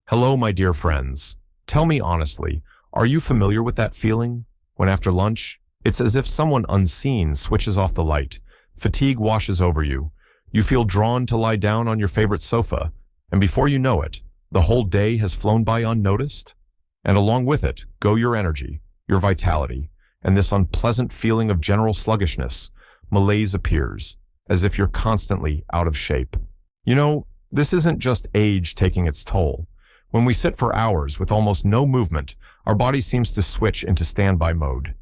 Hello, my dear friends. Tell me honestly, are you familiar with that feeling? When after lunch, it's as if someone unseen switches off the light, fatigue washes over you, you feel drawn to lie down on your favorite sofa, and before you know it, the whole day has flown by unnoticed? And along with it, go your energy, your vitality, and this unpleasant feeling of general sluggishness. Malaise appears, as if you're constantly out of shape. You know, this isn't just age taking its toll. When we sit for hours with almost no movement, our body seems to switch into standby mode.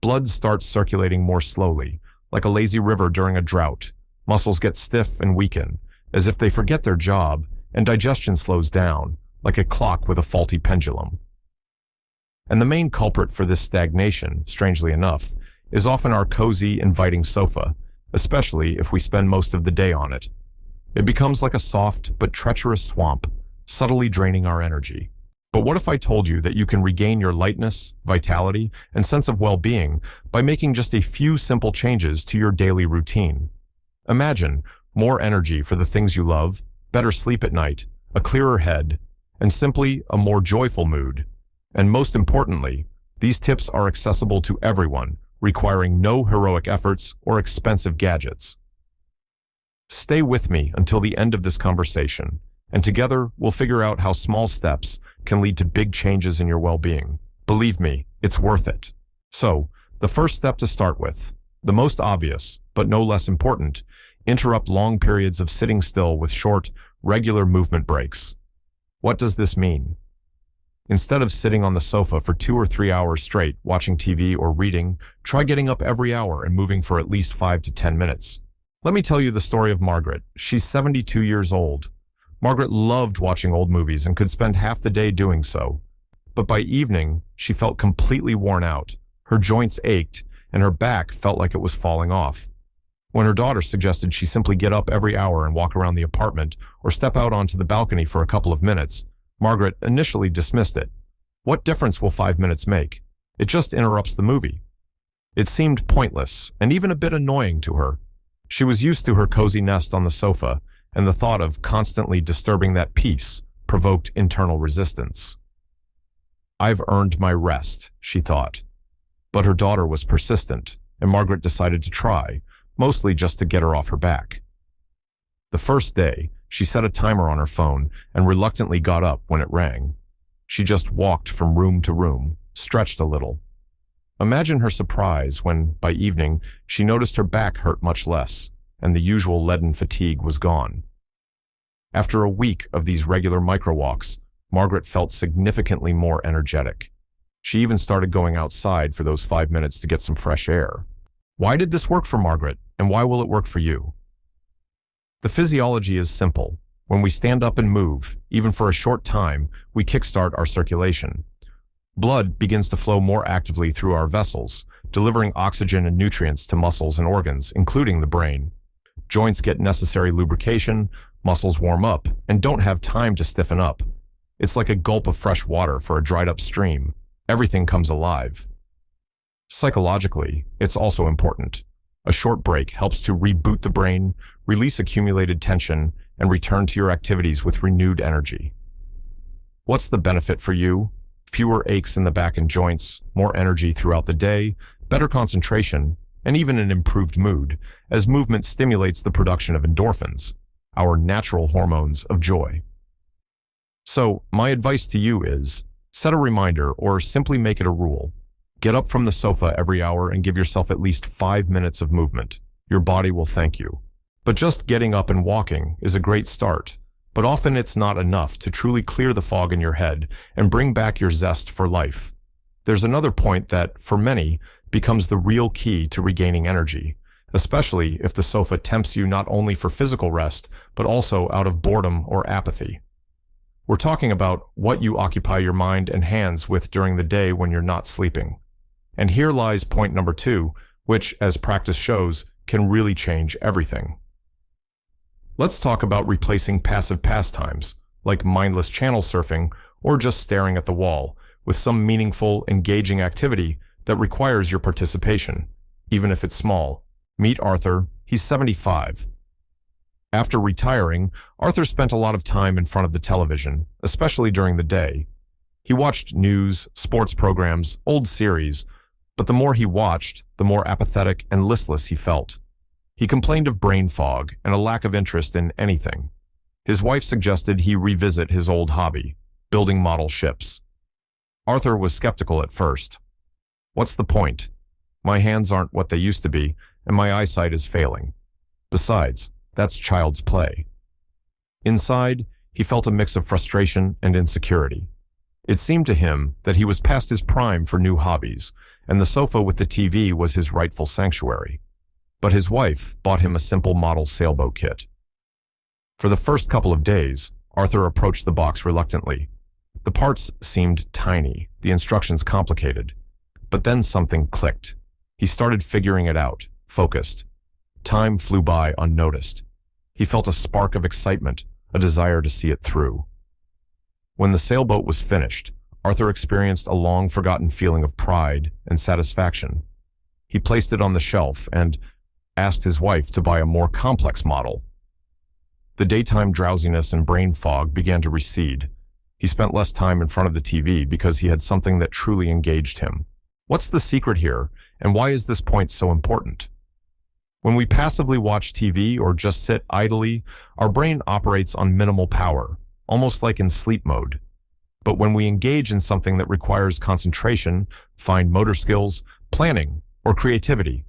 Blood starts circulating more slowly, like a lazy river during a drought. Muscles get stiff and weaken, as if they forget their job, and digestion slows down, like a clock with a faulty pendulum. And the main culprit for this stagnation, strangely enough, is often our cozy, inviting sofa, especially if we spend most of the day on it. It becomes like a soft but treacherous swamp, subtly draining our energy. But what if I told you that you can regain your lightness, vitality, and sense of well-being by making just a few simple changes to your daily routine? Imagine more energy for the things you love, better sleep at night, a clearer head, and simply a more joyful mood. And most importantly, these tips are accessible to everyone, requiring no heroic efforts or expensive gadgets. Stay with me until the end of this conversation, and together we'll figure out how small steps can lead to big changes in your well-being. Believe me, it's worth it. So, the first step to start with, the most obvious, but no less important, interrupt long periods of sitting still with short, regular movement breaks. What does this mean? Instead of sitting on the sofa for 2 or 3 hours straight, watching TV or reading, try getting up every hour and moving for at least 5 to 10 minutes. Let me tell you the story of Margaret. She's 72 years old. Margaret loved watching old movies and could spend half the day doing so. But by evening, she felt completely worn out. Her joints ached, and her back felt like it was falling off. When her daughter suggested she simply get up every hour and walk around the apartment or step out onto the balcony for a couple of minutes, Margaret initially dismissed it. What difference will 5 minutes make? It just interrupts the movie. It seemed pointless and even a bit annoying to her. She was used to her cozy nest on the sofa, and the thought of constantly disturbing that peace provoked internal resistance. I've earned my rest, she thought. But her daughter was persistent, and Margaret decided to try, mostly just to get her off her back. The first day, she set a timer on her phone and reluctantly got up when it rang. She just walked from room to room, stretched a little. Imagine her surprise when, by evening, she noticed her back hurt much less, and the usual leaden fatigue was gone. After a week of these regular micro-walks, Margaret felt significantly more energetic. She even started going outside for those 5 minutes to get some fresh air. Why did this work for Margaret, and why will it work for you? The physiology is simple. When we stand up and move, even for a short time, we kickstart our circulation. Blood begins to flow more actively through our vessels, delivering oxygen and nutrients to muscles and organs, including the brain. Joints get necessary lubrication, muscles warm up, and don't have time to stiffen up. It's like a gulp of fresh water for a dried-up stream. Everything comes alive. Psychologically, it's also important. A short break helps to reboot the brain, release accumulated tension, and return to your activities with renewed energy. What's the benefit for you? Fewer aches in the back and joints, more energy throughout the day, better concentration, and even an improved mood, as movement stimulates the production of endorphins, our natural hormones of joy. So, my advice to you is, set a reminder or simply make it a rule. Get up from the sofa every hour and give yourself at least 5 minutes of movement. Your body will thank you. But just getting up and walking is a great start, but often it's not enough to truly clear the fog in your head and bring back your zest for life. There's another point that, for many, becomes the real key to regaining energy, especially if the sofa tempts you not only for physical rest, but also out of boredom or apathy. We're talking about what you occupy your mind and hands with during the day when you're not sleeping. And here lies point number 2, which, as practice shows, can really change everything. Let's talk about replacing passive pastimes, like mindless channel surfing or just staring at the wall, with some meaningful, engaging activity that requires your participation, even if it's small. Meet Arthur. He's 75. After retiring, Arthur spent a lot of time in front of the television, especially during the day. He watched news, sports programs, old series, but the more he watched, the more apathetic and listless he felt. He complained of brain fog and a lack of interest in anything. His wife suggested he revisit his old hobby, building model ships. Arthur was skeptical at first. What's the point? My hands aren't what they used to be, and my eyesight is failing. Besides, that's child's play. Inside, he felt a mix of frustration and insecurity. It seemed to him that he was past his prime for new hobbies, and the sofa with the TV was his rightful sanctuary. But his wife bought him a simple model sailboat kit. For the first couple of days, Arthur approached the box reluctantly. The parts seemed tiny, the instructions complicated. But then something clicked. He started figuring it out, focused. Time flew by unnoticed. He felt a spark of excitement, a desire to see it through. When the sailboat was finished, Arthur experienced a long-forgotten feeling of pride and satisfaction. He placed it on the shelf and asked his wife to buy a more complex model. The daytime drowsiness and brain fog began to recede. He spent less time in front of the TV because he had something that truly engaged him. What's the secret here, and why is this point so important? When we passively watch TV or just sit idly, our brain operates on minimal power, almost like in sleep mode. But when we engage in something that requires concentration, fine motor skills, planning, or creativity,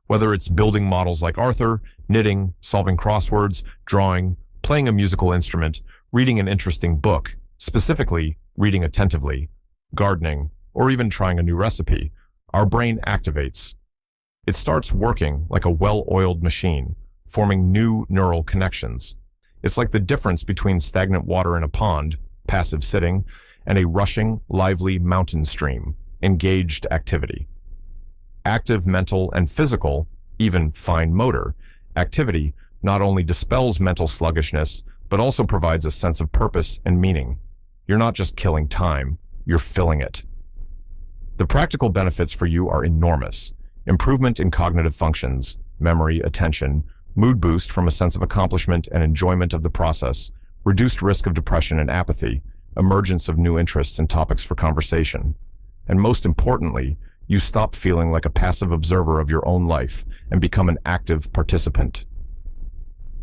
whether it's building models like Arthur, knitting, solving crosswords, drawing, playing a musical instrument, reading an interesting book, specifically reading attentively, gardening, or even trying a new recipe, our brain activates. It starts working like a well-oiled machine, forming new neural connections. It's like the difference between stagnant water in a pond, passive sitting, and a rushing, lively mountain stream, engaged activity. Active mental and physical, even fine motor, activity not only dispels mental sluggishness, but also provides a sense of purpose and meaning. You're not just killing time, you're filling it. The practical benefits for you are enormous. Improvement in cognitive functions, memory, attention, mood boost from a sense of accomplishment and enjoyment of the process, reduced risk of depression and apathy, emergence of new interests and topics for conversation. And most importantly, you stop feeling like a passive observer of your own life and become an active participant.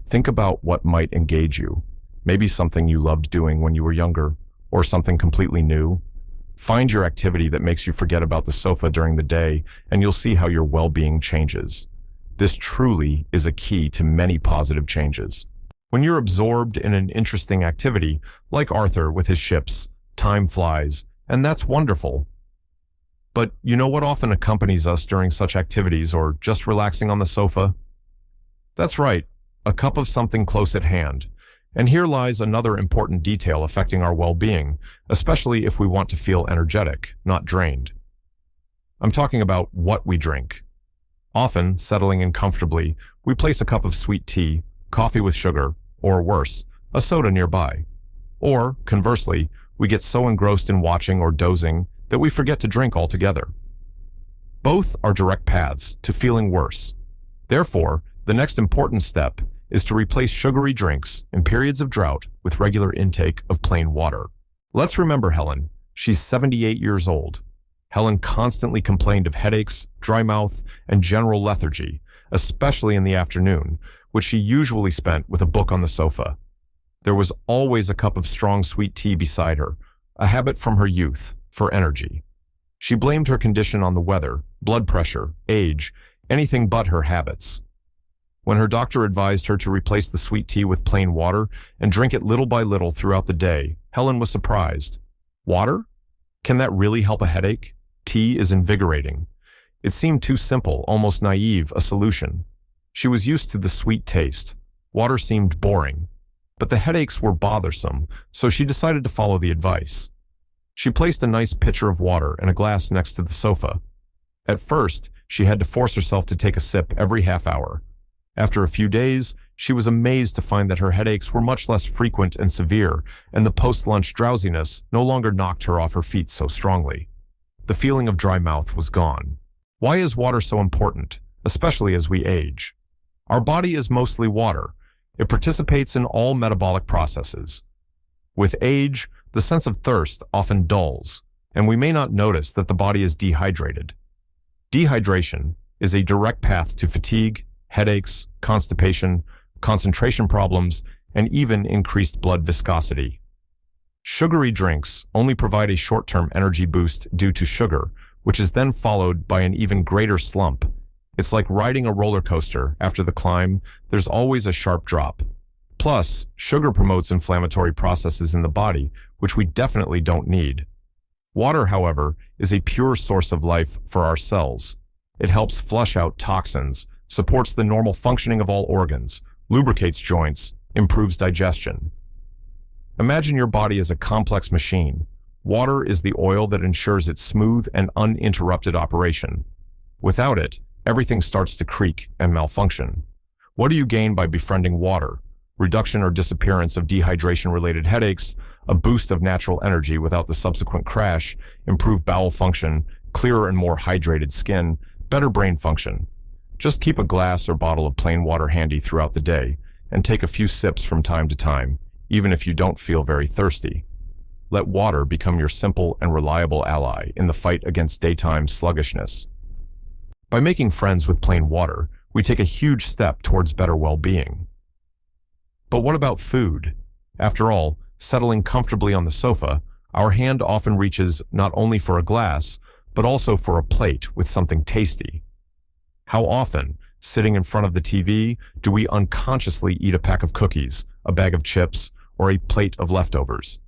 Think about what might engage you. Maybe something you loved doing when you were younger, or something completely new. Find your activity that makes you forget about the sofa during the day, and you'll see how your well-being changes. This truly is a key to many positive changes. When you're absorbed in an interesting activity, like Arthur with his ships, time flies, and that's wonderful. But you know what often accompanies us during such activities or just relaxing on the sofa? That's right, a cup of something close at hand. And here lies another important detail affecting our well-being, especially if we want to feel energetic, not drained. I'm talking about what we drink. Often, settling in comfortably, we place a cup of sweet tea, coffee with sugar, or worse, a soda nearby. Or, conversely, we get so engrossed in watching or dozing that we forget to drink altogether. Both are direct paths to feeling worse. Therefore, the next important step is to replace sugary drinks in periods of drought with regular intake of plain water. Let's remember Helen. She's 78 years old. Helen constantly complained of headaches, dry mouth, and general lethargy, especially in the afternoon, which she usually spent with a book on the sofa. There was always a cup of strong sweet tea beside her, a habit from her youth, for energy. She blamed her condition on the weather, blood pressure, age, anything but her habits. When her doctor advised her to replace the sweet tea with plain water and drink it little by little throughout the day, Helen was surprised. Water? Can that really help a headache? Tea is invigorating. It seemed too simple, almost naive, a solution. She was used to the sweet taste. Water seemed boring. But the headaches were bothersome, so she decided to follow the advice. She placed a nice pitcher of water and a glass next to the sofa. At first, she had to force herself to take a sip every half hour. After a few days, she was amazed to find that her headaches were much less frequent and severe, and the post-lunch drowsiness no longer knocked her off her feet so strongly. The feeling of dry mouth was gone. Why is water so important, especially as we age? Our body is mostly water. It participates in all metabolic processes. With age, the sense of thirst often dulls, and we may not notice that the body is dehydrated. Dehydration is a direct path to fatigue, headaches, constipation, concentration problems, and even increased blood viscosity. Sugary drinks only provide a short-term energy boost due to sugar, which is then followed by an even greater slump. It's like riding a roller coaster. After the climb, there's always a sharp drop. Plus, sugar promotes inflammatory processes in the body, which we definitely don't need. Water, however, is a pure source of life for our cells. It helps flush out toxins, supports the normal functioning of all organs, lubricates joints, improves digestion. Imagine your body as a complex machine. Water is the oil that ensures its smooth and uninterrupted operation. Without it, everything starts to creak and malfunction. What do you gain by befriending water? Reduction or disappearance of dehydration-related headaches, a boost of natural energy without the subsequent crash, improved bowel function, clearer and more hydrated skin, better brain function. Just keep a glass or bottle of plain water handy throughout the day, and take a few sips from time to time, even if you don't feel very thirsty. Let water become your simple and reliable ally in the fight against daytime sluggishness. By making friends with plain water, we take a huge step towards better well-being. But what about food? After all, settling comfortably on the sofa, our hand often reaches not only for a glass, but also for a plate with something tasty. How often, sitting in front of the TV, do we unconsciously eat a pack of cookies, a bag of chips, or a plate of leftovers?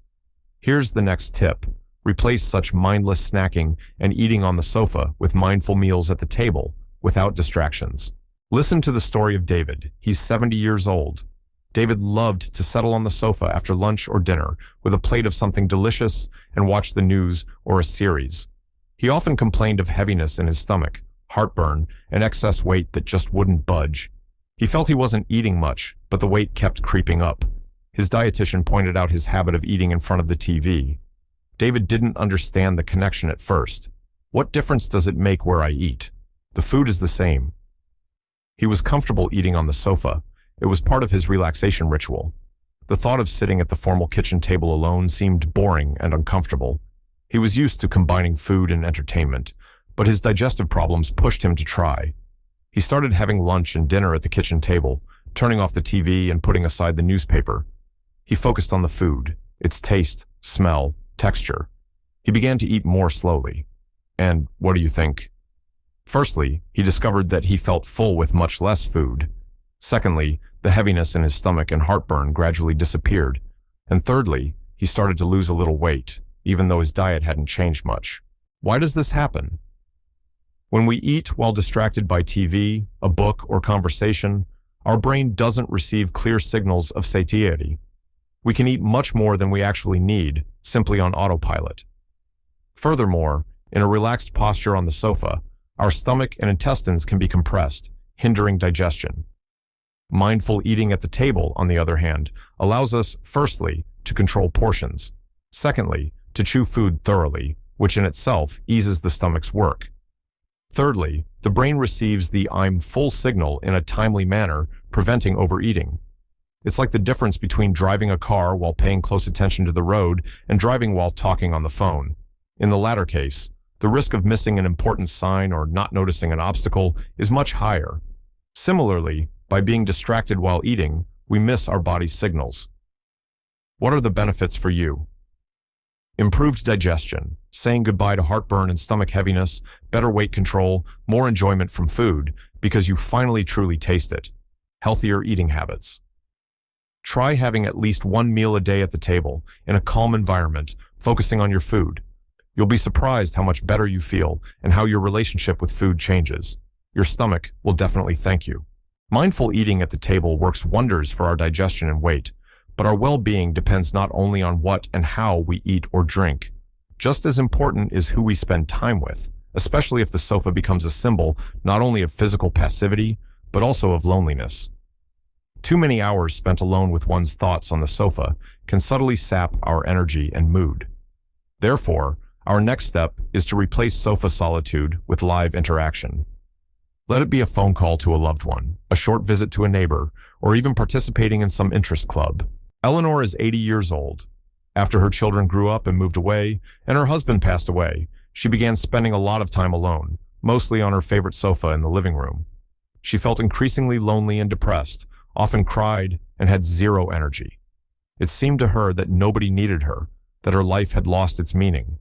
Here's the next tip. Replace such mindless snacking and eating on the sofa with mindful meals at the table, without distractions. Listen to the story of David. He's 70 years old. David loved to settle on the sofa after lunch or dinner with a plate of something delicious and watch the news or a series. He often complained of heaviness in his stomach, heartburn, and excess weight that just wouldn't budge. He felt he wasn't eating much, but the weight kept creeping up. His dietitian pointed out his habit of eating in front of the TV. David didn't understand the connection at first. What difference does it make where I eat? The food is the same. He was comfortable eating on the sofa. It was part of his relaxation ritual. The thought of sitting at the formal kitchen table alone seemed boring and uncomfortable. He was used to combining food and entertainment, but his digestive problems pushed him to try. He started having lunch and dinner at the kitchen table, turning off the TV and putting aside the newspaper. He focused on the food, its taste, smell, texture. He began to eat more slowly. And what do you think? Firstly, he discovered that he felt full with much less food. Secondly, the heaviness in his stomach and heartburn gradually disappeared. And thirdly, he started to lose a little weight, even though his diet hadn't changed much. Why does this happen? When we eat while distracted by TV, a book, or conversation, our brain doesn't receive clear signals of satiety. We can eat much more than we actually need, simply on autopilot. Furthermore, in a relaxed posture on the sofa, our stomach and intestines can be compressed, hindering digestion. Mindful eating at the table, on the other hand, allows us, firstly, to control portions. Secondly, to chew food thoroughly, which in itself eases the stomach's work. Thirdly, the brain receives the "I'm full" signal in a timely manner, preventing overeating. It's like the difference between driving a car while paying close attention to the road and driving while talking on the phone. In the latter case, the risk of missing an important sign or not noticing an obstacle is much higher. Similarly, by being distracted while eating, we miss our body's signals. What are the benefits for you? Improved digestion, saying goodbye to heartburn and stomach heaviness, better weight control, more enjoyment from food because you finally truly taste it. Healthier eating habits. Try having at least one meal a day at the table, in a calm environment, focusing on your food. You'll be surprised how much better you feel and how your relationship with food changes. Your stomach will definitely thank you. Mindful eating at the table works wonders for our digestion and weight, but our well-being depends not only on what and how we eat or drink. Just as important is who we spend time with, especially if the sofa becomes a symbol not only of physical passivity, but also of loneliness. Too many hours spent alone with one's thoughts on the sofa can subtly sap our energy and mood. Therefore, our next step is to replace sofa solitude with live interaction. Let it be a phone call to a loved one, a short visit to a neighbor, or even participating in some interest club. Eleanor is 80 years old. After her children grew up and moved away, and her husband passed away, she began spending a lot of time alone, mostly on her favorite sofa in the living room. She felt increasingly lonely and depressed, often cried, and had zero energy. It seemed to her that nobody needed her, that her life had lost its meaning.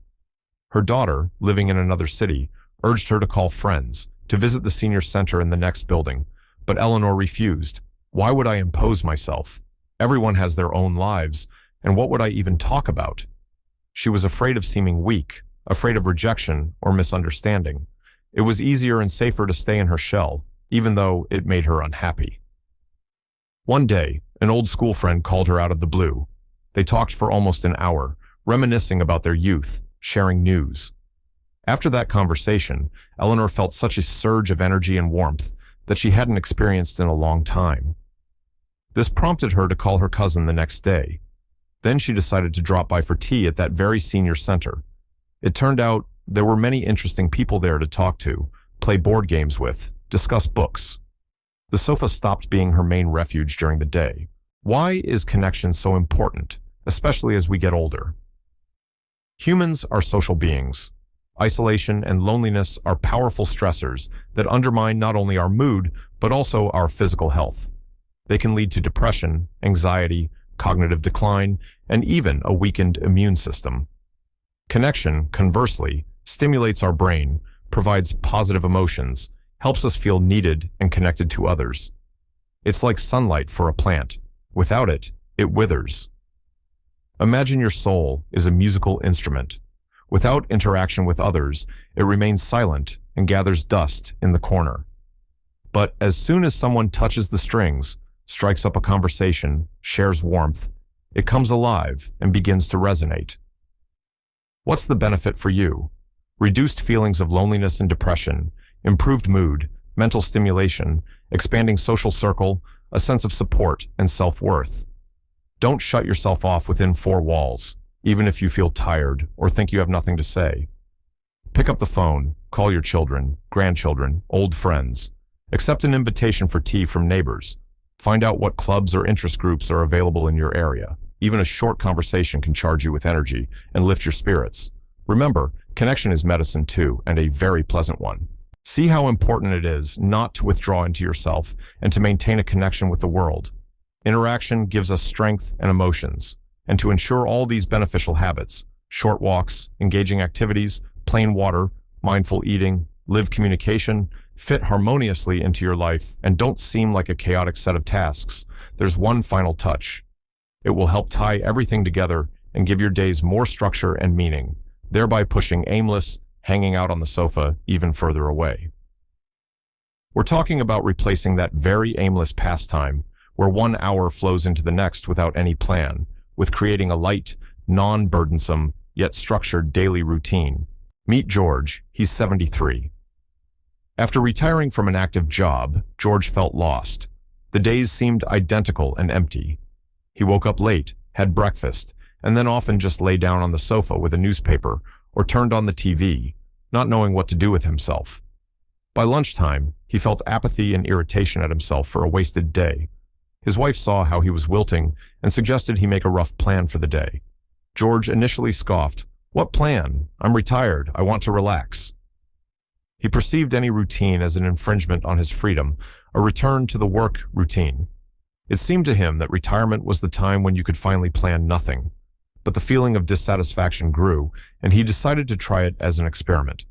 Her daughter, living in another city, urged her to call friends, to visit the senior center in the next building, but Eleanor refused. Why would I impose myself? Everyone has their own lives, and what would I even talk about? She was afraid of seeming weak, afraid of rejection or misunderstanding. It was easier and safer to stay in her shell, even though it made her unhappy. One day, an old school friend called her out of the blue. They talked for almost an hour, reminiscing about their youth, sharing news. After that conversation, Eleanor felt such a surge of energy and warmth that she hadn't experienced in a long time. This prompted her to call her cousin the next day. Then she decided to drop by for tea at that very senior center. It turned out there were many interesting people there to talk to, play board games with, discuss books. The sofa stopped being her main refuge during the day. Why is connection so important, especially as we get older? Humans are social beings. Isolation and loneliness are powerful stressors that undermine not only our mood, but also our physical health. They can lead to depression, anxiety, cognitive decline, and even a weakened immune system. Connection, conversely, stimulates our brain, provides positive emotions, helps us feel needed and connected to others. It's like sunlight for a plant. Without it, it withers. Imagine your soul is a musical instrument. Without interaction with others, it remains silent and gathers dust in the corner. But as soon as someone touches the strings, strikes up a conversation, shares warmth, it comes alive and begins to resonate. What's the benefit for you? Reduced feelings of loneliness and depression, improved mood, mental stimulation, expanding social circle, a sense of support and self-worth. Don't shut yourself off within four walls, even if you feel tired or think you have nothing to say. Pick up the phone, call your children, grandchildren, old friends. Accept an invitation for tea from neighbors. Find out what clubs or interest groups are available in your area. Even a short conversation can charge you with energy and lift your spirits. Remember, connection is medicine too, and a very pleasant one. See how important it is not to withdraw into yourself and to maintain a connection with the world. Interaction gives us strength and emotions. And to ensure all these beneficial habits, short walks, engaging activities, plain water, mindful eating, live communication, fit harmoniously into your life and don't seem like a chaotic set of tasks, there's one final touch. It will help tie everything together and give your days more structure and meaning, thereby pushing aimless, hanging out on the sofa even further away. We're talking about replacing that very aimless pastime where 1 hour flows into the next without any plan, with creating a light, non-burdensome, yet structured daily routine. Meet George. He's 73. After retiring from an active job, George felt lost. The days seemed identical and empty. He woke up late, had breakfast, and then often just lay down on the sofa with a newspaper or turned on the TV, not knowing what to do with himself. By lunchtime, he felt apathy and irritation at himself for a wasted day. His wife saw how he was wilting and suggested he make a rough plan for the day. George initially scoffed. "What plan? I'm retired. I want to relax." He perceived any routine as an infringement on his freedom, a return to the work routine. It seemed to him that retirement was the time when you could finally plan nothing. But the feeling of dissatisfaction grew, and he decided to try it as an experiment.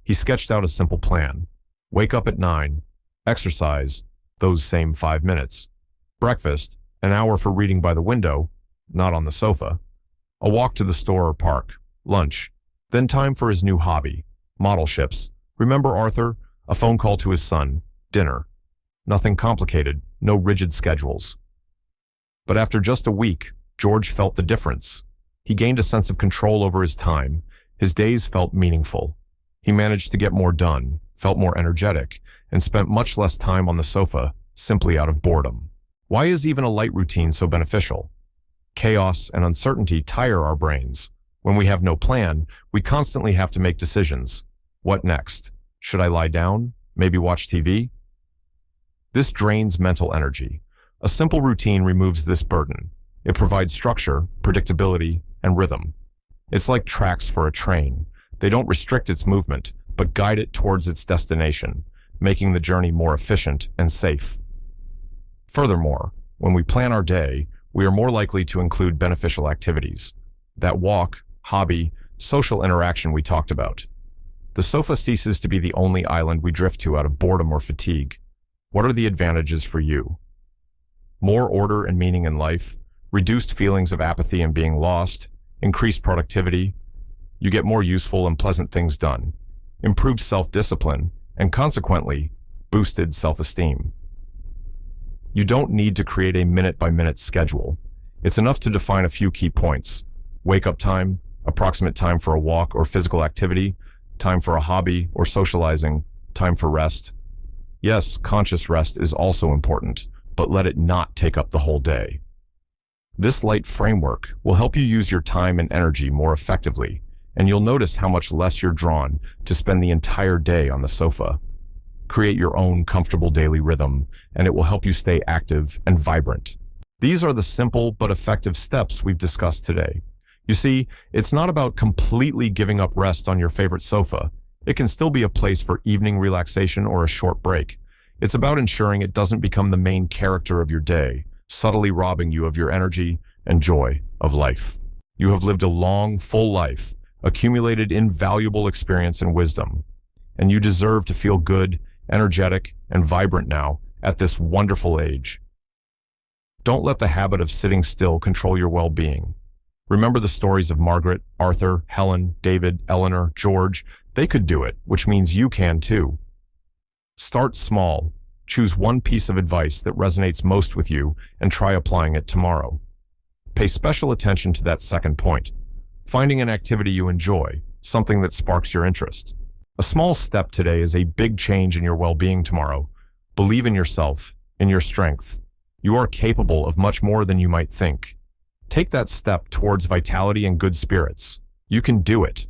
He sketched out a simple plan. Wake up at 9, exercise, those same 5 minutes. Breakfast, an hour for reading by the window, not on the sofa. A walk to the store or park. Lunch. Then time for his new hobby, model ships. Remember Arthur? A phone call to his son. Dinner. Nothing complicated, no rigid schedules. But after just a week, George felt the difference. He gained a sense of control over his time. His days felt meaningful. He managed to get more done, felt more energetic, and spent much less time on the sofa, simply out of boredom. Why is even a light routine so beneficial? Chaos and uncertainty tire our brains. When we have no plan, we constantly have to make decisions. What next? Should I lie down? Maybe watch TV? This drains mental energy. A simple routine removes this burden. It provides structure, predictability, and rhythm. It's like tracks for a train. They don't restrict its movement, but guide it towards its destination, making the journey more efficient and safe. Furthermore, when we plan our day, we are more likely to include beneficial activities. That walk, hobby, social interaction we talked about. The sofa ceases to be the only island we drift to out of boredom or fatigue. What are the advantages for you? More order and meaning in life, reduced feelings of apathy and being lost, increased productivity. You get more useful and pleasant things done, improved self-discipline, and consequently, boosted self-esteem. You don't need to create a minute-by-minute schedule. It's enough to define a few key points: wake-up time, approximate time for a walk or physical activity, time for a hobby or socializing, time for rest. Yes, conscious rest is also important, but let it not take up the whole day. This light framework will help you use your time and energy more effectively, and you'll notice how much less you're drawn to spend the entire day on the sofa. Create your own comfortable daily rhythm, and it will help you stay active and vibrant. These are the simple but effective steps we've discussed today. You see, it's not about completely giving up rest on your favorite sofa. It can still be a place for evening relaxation or a short break. It's about ensuring it doesn't become the main character of your day, subtly robbing you of your energy and joy of life. You have lived a long, full life, accumulated invaluable experience and wisdom, and you deserve to feel good, energetic, and vibrant now at this wonderful age. Don't let the habit of sitting still control your well-being. Remember the stories of Margaret, Arthur, Helen, David, Eleanor, George. They could do it, which means you can too. Start small. Choose one piece of advice that resonates most with you and try applying it tomorrow. Pay special attention to that second point. Finding an activity you enjoy, something that sparks your interest. A small step today is a big change in your well-being tomorrow. Believe in yourself, in your strength. You are capable of much more than you might think. Take that step towards vitality and good spirits. You can do it.